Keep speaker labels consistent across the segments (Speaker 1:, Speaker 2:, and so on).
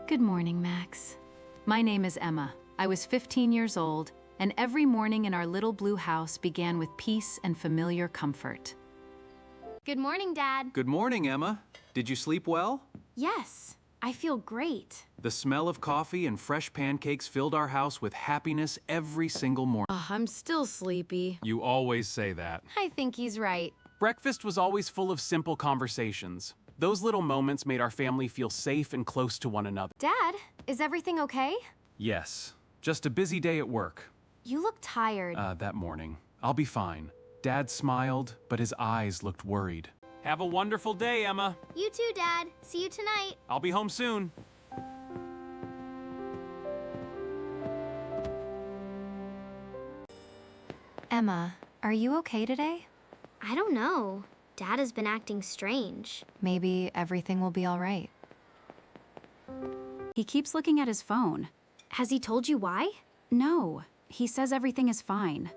Speaker 1: Good morning, Max. My name is Emma. I was 15 years old, and every morning in our little blue house began with peace and familiar comfort.
Speaker 2: Good morning, Dad.
Speaker 3: Good morning, Emma. Did you sleep well?
Speaker 2: Yes, I feel great.
Speaker 3: The smell of coffee and fresh pancakes filled our house with happiness every single morning.
Speaker 2: I'm still sleepy.
Speaker 3: You always say that.
Speaker 2: I think he's right.
Speaker 3: Breakfast was always full of simple conversations. Those little moments made our family feel safe and close to one another.
Speaker 2: Dad, is everything okay?
Speaker 3: Yes, just a busy day at work.
Speaker 2: You look tired.
Speaker 3: That morning. I'll be fine. Dad smiled, but his eyes looked worried. Have a wonderful day, Emma.
Speaker 2: You too, Dad. See you tonight.
Speaker 3: I'll be home soon.
Speaker 1: Emma, are you okay today?
Speaker 2: I don't know. Dad has been acting strange.
Speaker 1: Maybe everything will be all right. He keeps looking at his phone.
Speaker 2: Has he told you why?
Speaker 1: No, he says everything is fine.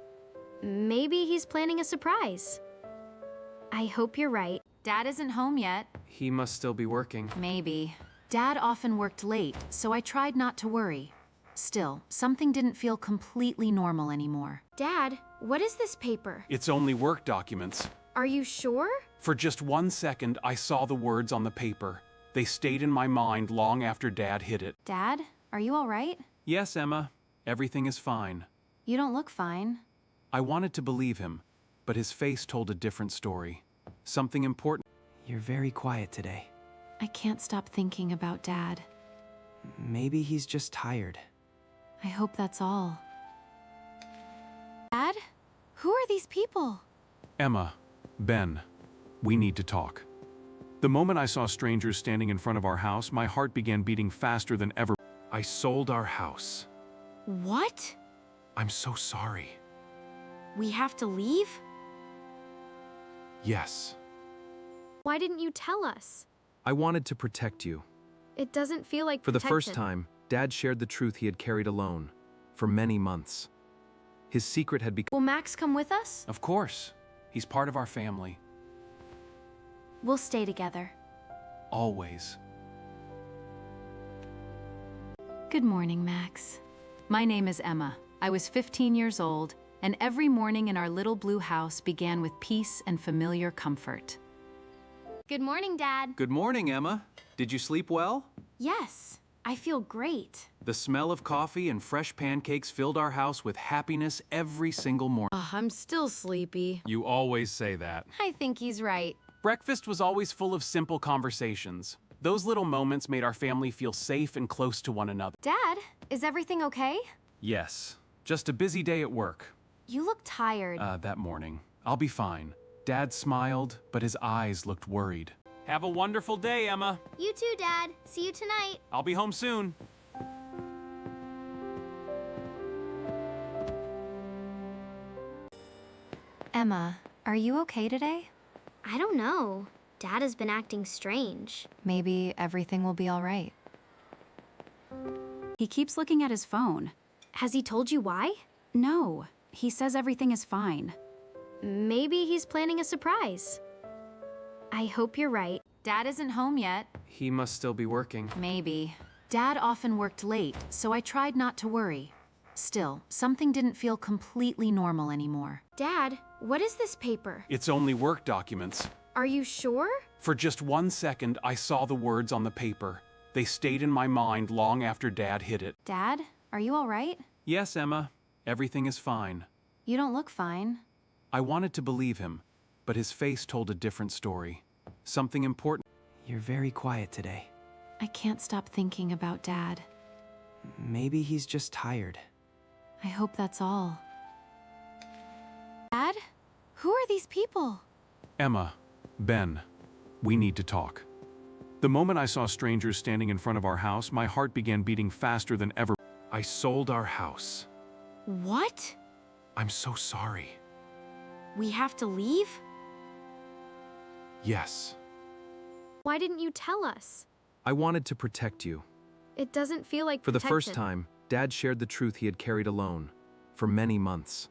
Speaker 2: Maybe he's planning a surprise. I hope you're right.
Speaker 1: Dad isn't home yet.
Speaker 3: He must still be working.
Speaker 1: Maybe. Dad often worked late, so I tried not to worry. Still, something didn't feel completely normal anymore.
Speaker 2: Dad, what is this paper?
Speaker 3: It's only work documents.
Speaker 2: Are you sure?
Speaker 3: For just 1 second, I saw the words on the paper. They stayed in my mind long after Dad hid it.
Speaker 1: Dad, are you all right?
Speaker 3: Yes, Emma. Everything is fine.
Speaker 1: You don't look fine.
Speaker 3: I wanted to believe him, but his face told a different story. Something important.
Speaker 4: You're very quiet today.
Speaker 1: I can't stop thinking about Dad.
Speaker 4: Maybe he's just tired.
Speaker 1: I hope that's all. Dad? Who are these people?
Speaker 3: Emma, Ben, we need to talk. The moment I saw strangers standing in front of our house, my heart began beating faster than ever. I sold our house.
Speaker 2: What?
Speaker 3: I'm so sorry.
Speaker 2: We have to leave?
Speaker 3: Yes.
Speaker 2: Why didn't you tell us?
Speaker 3: I wanted to protect you.
Speaker 2: It doesn't feel like
Speaker 3: For the first
Speaker 2: protection.
Speaker 3: time, Dad shared the truth he had carried alone for many months. His secret had become...
Speaker 2: Will Max come with us?
Speaker 3: Of course. He's part of our family.
Speaker 2: We'll stay together.
Speaker 3: Always.
Speaker 1: Good morning, Max. My name is Emma. I was 15 years old, and every morning in our little blue house began with peace and familiar comfort.
Speaker 2: Good morning, Dad.
Speaker 3: Good morning, Emma. Did you sleep well?
Speaker 2: Yes, I feel great.
Speaker 3: The smell of coffee and fresh pancakes filled our house with happiness every single morning.
Speaker 2: I'm still sleepy.
Speaker 3: You always say that.
Speaker 2: I think he's right.
Speaker 3: Breakfast was always full of simple conversations. Those little moments made our family feel safe and close to one another.
Speaker 2: Dad, is everything okay?
Speaker 3: Yes, just a busy day at work.
Speaker 2: You look tired.
Speaker 3: That morning. I'll be fine. Dad smiled, but his eyes looked worried. Have a wonderful day, Emma.
Speaker 2: You too, Dad. See you tonight.
Speaker 3: I'll be home soon.
Speaker 1: Emma, are you okay today?
Speaker 2: I don't know. Dad has been acting strange.
Speaker 1: Maybe everything will be all right. He keeps looking at his phone.
Speaker 2: Has he told you why?
Speaker 1: No, he says everything is fine.
Speaker 2: Maybe he's planning a surprise. I hope you're right.
Speaker 1: Dad isn't home yet.
Speaker 3: He must still be working.
Speaker 1: Maybe. Dad often worked late, so I tried not to worry. Still, something didn't feel completely normal anymore.
Speaker 2: Dad, what is this paper?
Speaker 3: It's only work documents.
Speaker 2: Are you sure?
Speaker 3: For just 1 second, I saw the words on the paper. They stayed in my mind long after Dad hid it.
Speaker 1: Dad, are you all right?
Speaker 3: Yes, Emma. Everything is fine.
Speaker 1: You don't look fine.
Speaker 3: I wanted to believe him, but his face told a different story. Something important.
Speaker 4: You're very quiet today.
Speaker 1: I can't stop thinking about Dad.
Speaker 4: Maybe he's just tired.
Speaker 1: I hope that's all. Dad? Who are these people?
Speaker 3: Emma, Ben, we need to talk. The moment I saw strangers standing in front of our house, my heart began beating faster than ever. I sold our house.
Speaker 2: What?
Speaker 3: I'm so sorry.
Speaker 2: We have to leave?
Speaker 3: Yes.
Speaker 2: Why didn't you tell us?
Speaker 3: I wanted to protect you.
Speaker 2: It doesn't feel like
Speaker 3: For the
Speaker 2: protection.
Speaker 3: first time, Dad shared the truth he had carried alone for many months.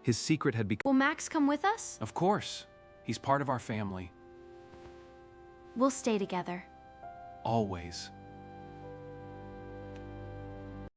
Speaker 3: His secret had become...
Speaker 2: Will Max come with us?
Speaker 3: Of course. He's part of our family.
Speaker 2: We'll stay together.
Speaker 3: Always.